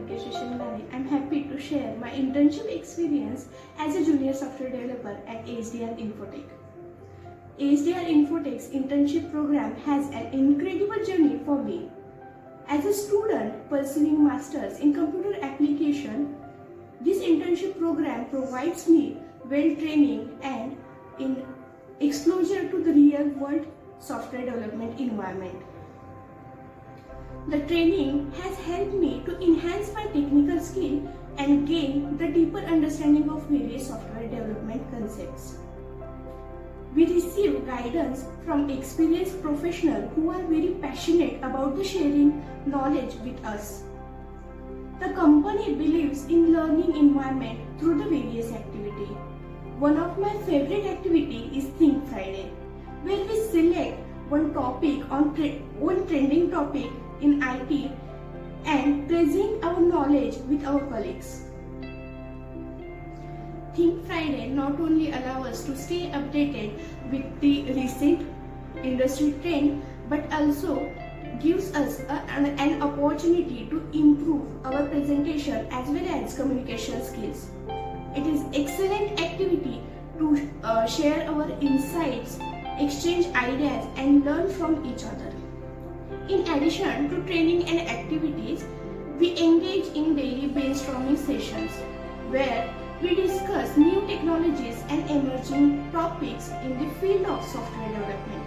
Bhagyashri Shingare. I'm happy to share my internship experience as a junior software developer at ASDR Infotech. ASDR Infotech's internship program has an incredible journey for me. As a student pursuing masters in computer application, this internship program provides me well training and in exposure to the real world software development environment. The training has helped me to enhance my technical skill and gain the deeper understanding of various software development concepts. We receive guidance from experienced professionals who are very passionate about the sharing knowledge with us. The company believes in learning environment through the various activities. One of my favorite activity is Think Friday, where we select one trending topic in IT and present our knowledge with our colleagues. Think Friday not only allows us to stay updated with the recent industry trend, but also gives us an opportunity to improve our presentation as well as communication skills. It is excellent activity to share our insights, exchange ideas and learn from each other. In addition to training and activities, we engage in daily brainstorming sessions where we discuss new technologies and emerging topics in the field of software development.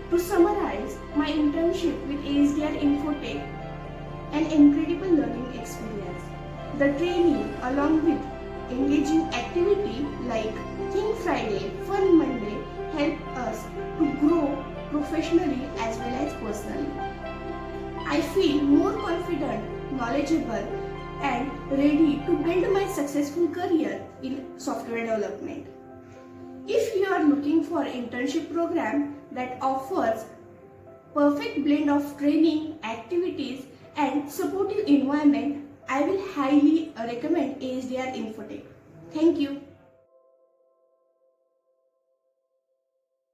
To summarize, my internship with ASDR Infotech, an incredible learning experience. The training along with engaging activity like Think Friday, Fun Monday help us to grow professionally as well as personally. I feel more confident, knowledgeable and ready to build my successful career in software development. If you are looking for an internship program that offers perfect blend of training, activities and supportive environment, I will highly recommend ASDR Infotech. Thank you.